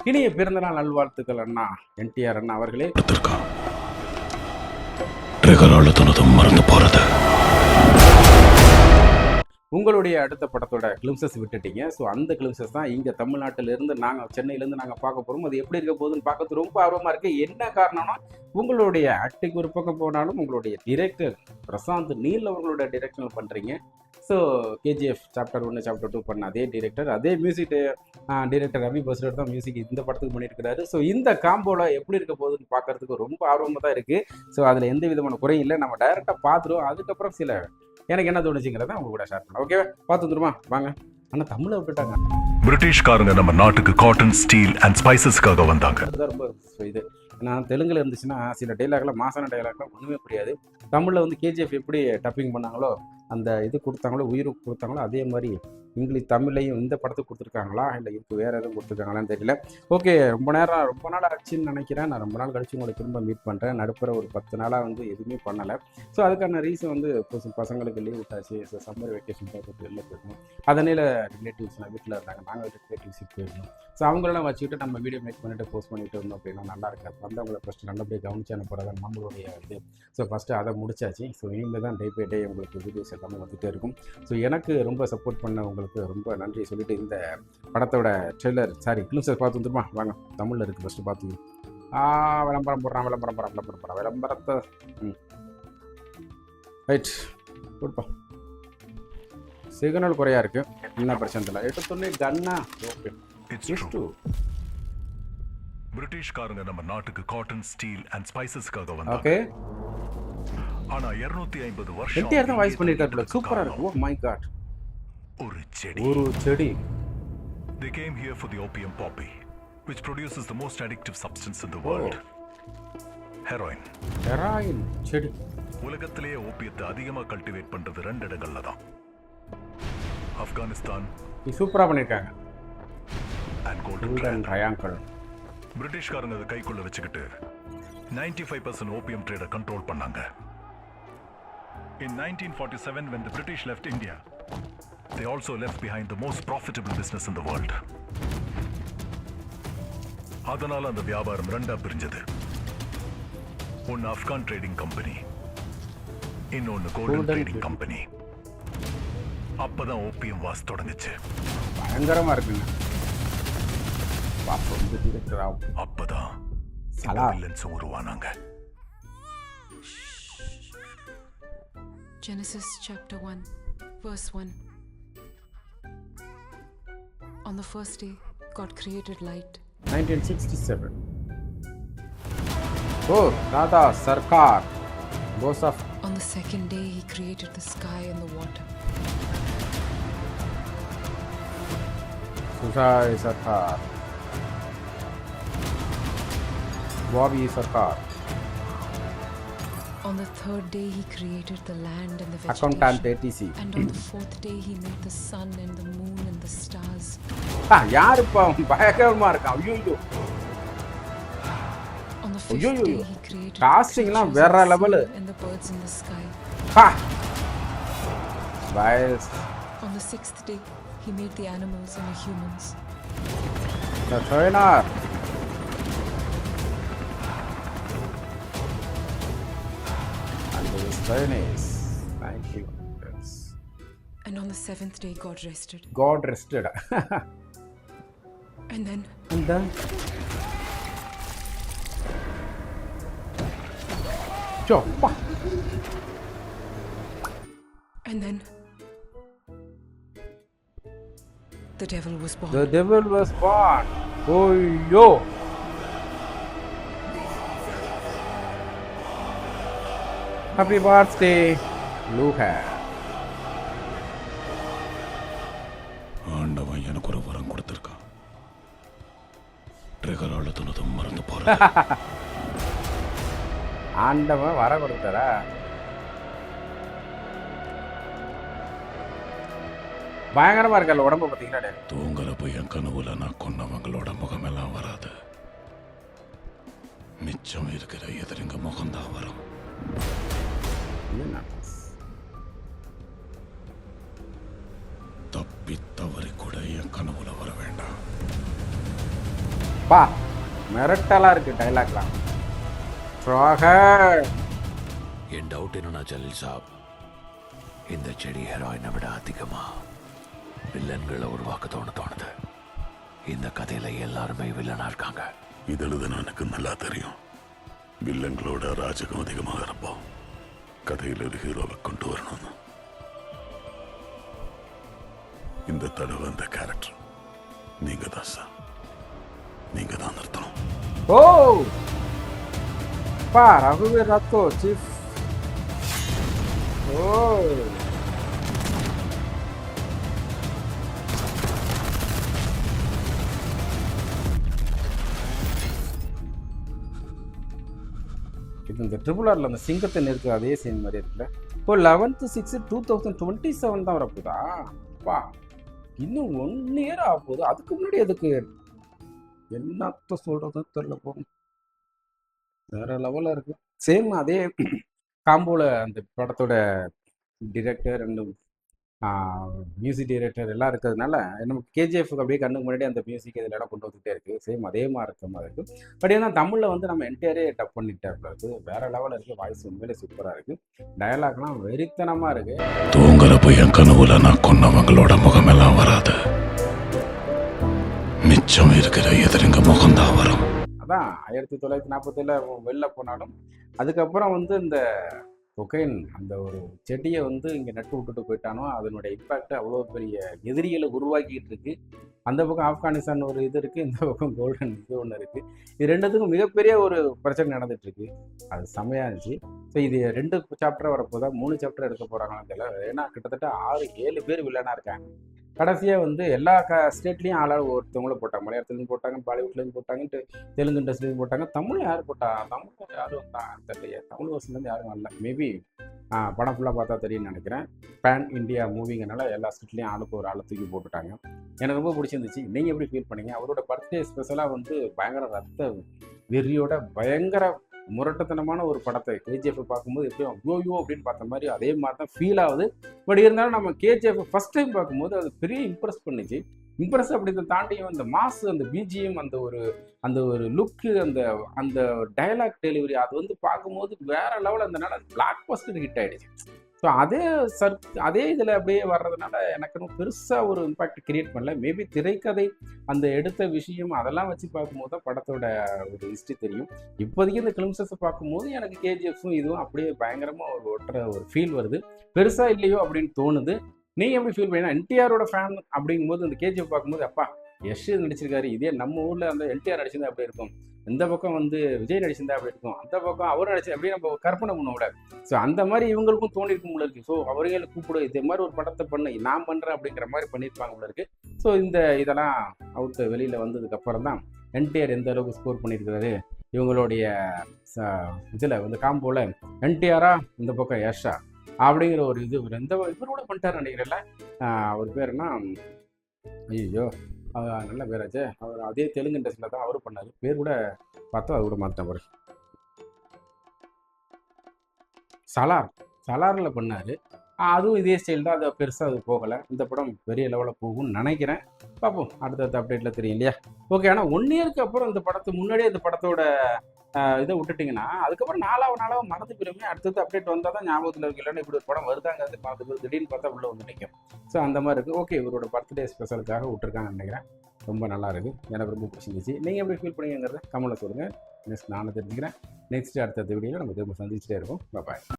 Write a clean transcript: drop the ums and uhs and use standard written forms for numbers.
இனிய பிறந்தநாள் நல்வாழ்த்துக்கள் அண்ணா என்டிஆர் அண்ணா அவர்களே. மறந்து போறது உங்களுடைய அடுத்த படத்தோட கிளிம்சஸ் விட்டுட்டீங்க. ஸோ அந்த கிளிம்சஸ் தான் இங்கே தமிழ்நாட்டிலிருந்து நாங்கள் சென்னையிலேருந்து நாங்கள் பார்க்க போகிறோம். அது எப்படி இருக்க போகுதுன்னு பார்க்கறது ரொம்ப ஆர்வமாக இருக்குது. என்ன காரணம்னா உங்களுடைய ஆக்டிங் ஒரு பக்கம் போனாலும் உங்களுடைய டிரெக்டர் பிரசாந்த் நீல் அவங்களோட டிரெக்ஷனில் பண்ணுறீங்க. ஸோ கேஜிஎஃப் சாப்டர் 1 சாப்டர் 2 பண்ண அதே டிரெக்டர், அதே மியூசிக் டிரெக்டர் ரவி பஸ்ரர் தான் மியூசிக் இந்த படத்துக்கு பண்ணியிருக்கிறாரு. ஸோ இந்த காம்போவில் எப்படி இருக்க போகுதுன்னு பார்க்கறதுக்கு ரொம்ப ஆர்வமாக தான் இருக்குது. ஸோ அதில் எந்த விதமான குறையும் இல்லை. நம்ம டைரெக்டாக பார்த்துருவோம். அதுக்கப்புறம் சில எனக்கு என்ன தோணுச்சுங்கிறத அவங்க கூட ஷேர் பண்ணலாம். ஓகேவா? பார்த்து வந்துருமா வாங்க. ஆனால் தமிழை விட்டுட்டாங்க. பிரிட்டிஷ்காரங்க நம்ம நாட்டுக்கு காட்டன், ஸ்டீல் அண்ட் ஸ்பைசஸ்க்காக வந்தாங்க. அதுதான் ரொம்ப இது. நான் தெலுங்குல இருந்துச்சுன்னா சில டைலாக்லாம் மாசான டைலாக்லாம் ஒன்றுமே புரியாது. தமிழில் வந்து கேஜிஎஃப் எப்படி டப்பிங் பண்ணாங்களோ அந்த இது கொடுத்தாங்களோ உயிர் கொடுத்தாங்களோ அதே மாதிரி இங்கிலீஷ் தமிழ்லையும் இந்த படத்துக்கு கொடுத்துருக்காங்களா இல்லை இதுக்கு வேறு எதுவும் கொடுத்துருக்காங்களான்னு தெரியல. ஓகே, ரொம்ப நாள் ஆச்சுன்னு நினைக்கிறேன். நான் ரொம்ப நாள் கழிச்சு உங்களை திரும்ப மீட் பண்ணுறேன். நடுப்புற ஒரு 10 நாளாக வந்து எதுவுமே பண்ணலை. ஸோ அதுக்கான ரீசன் வந்து பசங்களுக்கு லீவ் விட்டாச்சு. ஸோ சம்மர் வெக்கேஷன் போட்டு வெளில போயிருந்தோம். அதனால ரிலேட்டிவ்ஸ்லாம் வீட்டில் இருந்தாங்க, நாங்கள் ரிலேட்டிவ்ஸுக்கு போயிருந்தோம். ஸோ அவங்களெல்லாம் வச்சுக்கிட்டு நம்ம வீடியோ மேக் பண்ணிட்டு போஸ்ட் பண்ணிட்டு இருந்தோம் அப்படின்னா நல்லா இருக்காது. வந்தவங்களை ஃபஸ்ட்டு நல்லபடியாக கவனிச்சு அனுப்புறதான் நம்மளுடைய இது. ஸோ ஃபஸ்ட்டு அதை முடிச்சாச்சு. ஸோ இனிமேல் தான் டே பை டே உங்களுக்கு வீடியோஸ் எல்லாமே வந்துகிட்டே இருக்கும். ஸோ எனக்கு ரொம்ப சப்போர்ட் பண்ண உங்களுக்கு ரொம்ப நன்றி சொல்லிட்டு இந்த படத்தோட ட்ரெய்லர் கிளிம்சஸ் பார்த்து வந்துருமா வாங்க. தமிழில் இருக்குது ஃபஸ்ட்டு பார்த்து. விளம்பரம் போடுறான் விளம்பரத்தை ரைட் கொடுப்போம். சிக்னல் குறையா இருக்கு, என்ன பிரச்சனை இல்லை. எடுத்தோடனே கன்னா ஓகே. பிரிட்டிஷ்காரங்க நம்ம நாட்டுக்கு காட்டன், ஸ்டீல் அண்ட் ஸ்பைசஸ்க்காக வந்தாங்க. ஓகே, ஆனா 250 வருஷம் என்டிஆர் தான் வாய்ஸ் பண்ணிருக்காரு. சூப்பரா இருக்கு. Oh my god. ஒரு செடி. They came here for the opium poppy, which produces the most addictive substance in the world. Heroin செடி. உலகத்திலேயே ஓபியத்தை அதிகமா கல்டிவேட் பண்றது 2 இடங்கள்ல தான். ஆப்கானிஸ்தான். சூப்பரா பண்ணிருக்காங்க. and golden triangle. பிரிட்டிஷ்காரங்க அதை கைக்குள்ள வச்சுக்கிட்டு 95% ஓபியம் ட்ரேட கண்ட்ரோல் பண்ணாங்க. In 1947, when the British left India, they also left behind the most profitable business in the world. அதனால அந்த வியாபாரம் 2ஆ பிரிஞ்சது. ஒன்னு ஆப்கான் ட்ரேடிங் கம்பெனி, இன்னொன்னு கோல்டன் ட்ரேடிங் கம்பெனி. அப்பதான் ஓபியம் வாஸ் தொடங்குச்சு. பயங்கரமா இருக்குங்க. அப்பதான் villains உருவானாங்க. Genesis chapter 1 verse 1. On the first day God created light. 1967. Oh, Dada Sarkar. Boss of. On the second day he created the sky and the water. Susai Sarkar. Bobby Sarkar. On the third day he created the land and the vegetation. Accountant ATC. And on the fourth day he made the sun and the moon and the stars. யாருப்பா பயங்கரமா இருக்கான். ஐயோ. On the fifth day he created காஸ்டிங்லாம் வேற level. And the birds in the sky. Bias. On the sixth day he made the animals and the humans. The trainer. Chinese. Thank you. Yes. And on the seventh day God rested. God rested. And then Choppa. And then the devil was born. The devil was born. Oh yo. Happy birthday, Luca. ஆண்டவன் எனக்கு ஒரு வரம் கொடுத்திருக்கான். Trigger அழுத்துனதும் மறந்து போற. ஆண்டவன் வர கொடுத்தாரா? பயங்கரமா இருக்கல உடம்பு பாத்தீங்களா? தூங்குறப்ப என் கனவுல நான் கொன்னவங்களோட முகமெல்லாம் வராது. மிச்சம் இருக்கிற எதிரிங்க முகம்தான் வரும். தப்பி தவறி கூட என் கனவுல வர வேண்டாம். பா மிரட்டலாக இருக்குது டைலாக்லாம். என் டவுட் என்னன்னா ஜலீல் சாப், இந்த செடி ஹெராயினை விட அதிகமா வில்லன்களை உருவாக்க தோணுது. இந்த கதையில எல்லாருமே வில்லனா இருக்காங்க. இது எழுதுன எனக்கு நல்லா தெரியும். வில்லங்களோட ராஜகம் அதிகமாக இருப்போம். கதையில் ஒரு ஹீரோவை கொண்டு வரணும்னு. இந்த தடவை அந்த கேரக்டர் நீங்க தான் சார். நீங்க தான் நிறுத்தணும். ஓ பா ரகுவீர் ராத்தோ சீஃப். ஓ இது இந்த ட்ரிபிள் ஆர்ல அந்த சிங்கத்தை நிறுத்து அதே சீன் மாதிரி இருக்குல்ல. இப்போ 11/6/2027 தான் வரப்போதா? பா இன்னும் 1 year ஆக போகுது. அதுக்கு முன்னாடி அதுக்கு என்னத்த சொல்றதுன்னு தெரியல. போகும் வேற லெவலில் இருக்கு. சேம் அதே காம்போல அந்த படத்தோட டிரெக்டர் அண்ட் மியூசிக் டைரக்டர் எல்லாம் இருக்கிறதுனால நமக்கு கேஜிஎஃப்க்கு அப்படியே கண்ணுக்கு முன்னாடி அந்த மியூசிக் இதில் எல்லாம் கொண்டு வந்துகிட்டே இருக்குது. சேம் அதே மாதிரி இருக்க மாதிரி இருக்குது. பட் ஏன்னா தமிழில் வந்து நம்ம என்டையரே டப் பண்ணிட்டாப்ல இருக்குது. வேறு லெவலில் இருக்குது. வாய்ஸ் உண்மையிலே சூப்பராக இருக்குது. டயலாக்லாம் வெறித்தனமாக இருக்குது. தூங்குறப்ப என் கனவுல நான் கொன்னவங்களோட முகமெல்லாம் வராது. மிச்சம் இருக்கிற எதிரிங்க முகம்தான் வரும். அதான் 1947 வெளில போனாலும் அதுக்கப்புறம் வந்து இந்த கொக்கைன் அந்த ஒரு செடியை வந்து இங்கே நட்டு விட்டுட்டு போயிட்டானோ அதனுடைய இம்பேக்ட் அவ்வளோ பெரிய எதிரிகளை உருவாக்கிட்டு இருக்கு. அந்த பக்கம் ஆப்கானிஸ்தான் ஒரு இது இருக்குது, இந்த பக்கம் கோல்டன் இது ஒன்று இருக்குது. இது ரெண்டுத்துக்கும் மிகப்பெரிய ஒரு பிரச்சனை நடந்துட்டு இருக்கு. அது செம்மையாக இருந்துச்சு. ஸோ இது 2 சாப்டர் வரப்போதா 3 சாப்டர் எடுக்க போகிறாங்கன்னு தெரியல. ஏன்னா கிட்டத்தட்ட 6-7 பேர் வில்லனாக இருக்காங்க. கடைசியாக வந்து எல்லா ஸ்டேட்லேயும் ஆளாக ஒருத்தவங்களும் போட்டாங்க. மலையாளத்துலேருந்து போட்டாங்க, பாலிவுட்லேருந்து போட்டாங்கன்ட்டு, தெலுங்கு இண்டஸ்ட்ரிலேருந்து போட்டாங்க. தமிழ் யார் போட்டா? தமிழ் யாரும் தெரியலையே. தமிழ் வருஷத்துலேருந்து யாரும் வரல. மேபி படம் ஃபுல்லாக பார்த்தா தெரியும்னு நினைக்கிறேன். பேன் இந்தியா மூவிங்கனால எல்லா ஸ்டேட்லேயும் ஆளுக்கு ஒரு ஆளை தூக்கி போட்டுட்டாங்க. எனக்கு ரொம்ப பிடிச்சிருந்துச்சு. நீங்கள் எப்படி ஃபீல் பண்ணீங்க? அவரோட பர்த்டே ஸ்பெஷலாக வந்து பயங்கர ரத்த வெறியோட பயங்கர முரட்டத்தனமான ஒரு படத்தை கேஜிஎஃப் பார்க்கும்போது எப்படியும் அவ்வளோ அப்படின்னு பார்த்த மாதிரி அதே மாதிரி தான் ஃபீல் ஆகுது. பட் இருந்தாலும் நம்ம கேஜிஎஃப் ஃபர்ஸ்ட் டைம் பார்க்கும்போது அது பெரிய இம்ப்ரெஸ் பண்ணிச்சு. இம்ப்ரெஸ் அப்படின்றத தாண்டியும் அந்த மாஸ், அந்த பிஜிஎம், அந்த ஒரு லுக்கு, அந்த டயலாக் டெலிவரி அது வந்து பார்க்கும்போது வேற லெவல். அதனால பிளாக் பஸ்டர் ஹிட் ஆயிடுச்சு. ஸோ அதே இதில் அப்படியே வர்றதுனால எனக்கு பெருசாக ஒரு இம்பாக்ட் கிரியேட் பண்ணல. மேபி திரைக்கதை அந்த எடுத்த விஷயம் அதெல்லாம் வச்சு பார்க்கும்போது தான் படத்தோட ஒரு ஹிஸ்ட்ரி தெரியும். இப்போதைக்கு இந்த கிளிம்சஸை பார்க்கும்போது எனக்கு கேஜிஎஃப்பும் இதுவும் அப்படியே பயங்கரமாக ஒரு ஒட்டுற ஒரு ஃபீல் வருது. பெருசாக இல்லையோ அப்படின்னு தோணுது. நீங்கள் எப்படி ஃபீல் பண்ணீங்கன்னா என்டிஆரோட ஃபேன் அப்படிங்கும்போது இந்த கேஜிஎஃப் பார்க்கும்போது அப்பா யஷ் நடிச்சிருக்காரு, இதே நம்ம ஊரில் அந்த என்டிஆர் நடிச்சிருந்தா அப்படி இருக்கும், இந்த பக்கம் வந்து விஜய் நடிச்சிருந்தா அப்படி இருக்கும், அந்த பக்கம் அவர் நடிச்சு அப்படியே நம்ம கற்பனை பண்ண விட. ஸோ அந்த மாதிரி இவங்களுக்கும் தோணிருக்கும் போல இருக்கு. ஸோ அவர்களை கூப்பிடு, இதே மாதிரி ஒரு படத்தை பண்ணு, நான் பண்ணுறேன் அப்படிங்கிற மாதிரி பண்ணியிருப்பாங்க போல இருக்கு. ஸோ இதெல்லாம் அவுட்டு வெளியில் வந்ததுக்கப்புறம் தான் என்டிஆர் எந்த அளவுக்கு ஸ்கோர் பண்ணியிருக்கிறாரு இவங்களுடைய இதில் வந்து காம்போல என்டிஆரா இந்த பக்கம் யஷா அப்படிங்கிற ஒரு இவர் கூட பண்ணிட்டார் நினைக்கிறேன்ல. அவர் பேர் என்ன? ஐயோ நல்ல பேராச்சே. அவர் அதே தெலுங்கு இண்டஸ்ட்ரியில் தான் அவரும் பண்ணார். பேர் கூட பார்த்தா அவர் கூட மாற்றின பாரு. சலாரில் பண்ணார். அதுவும் இதே ஸ்டைல் தான். அது பெருசாக அது போகலை. இந்த படம் பெரிய லெவலில் போகும்னு நினைக்கிறேன். பார்ப்போம், அடுத்தடுத்த அப்டேட்டில் தெரியும் இல்லையா. ஓகே. ஆனால் 1 yearக்கு அப்புறம் இந்த படத்துக்கு முன்னாடியே இந்த படத்தோட இதை விட்டுட்டிங்கன்னா அதுக்கப்புறம் நாளாக மறந்து போயிருமே. அடுத்தது அப்டேட் வந்தால் தான் ஞாபகத்தில் இருக்கு. இல்லைன்னா இப்படி ஒரு படம் வருதாங்கிறது பார்த்துட்டு திடீர்னு பார்த்தா உள்ளே வந்து நிற்கும். ஸோ அந்த மாதிரி இருக்குது. ஓகே, இவரோட பர்த்டே ஸ்பெஷலுக்காக விட்டுருக்காங்கன்னு நினைக்கிறேன். ரொம்ப நல்லா இருக்குது. எனக்கு ரொம்ப பிடிச்சிருந்துச்சு. நீங்கள் எப்படி ஃபீல் பண்ணீங்கிறத கமெண்ட்டில் சொல்லுங்கள். நெக்ஸ்ட் நானும் தெரிஞ்சுக்கிறேன். நெக்ஸ்ட் அடுத்த வீடியோவில் நம்ம திரும்ப சந்திச்சுட்டே இருக்கோம். பாய்.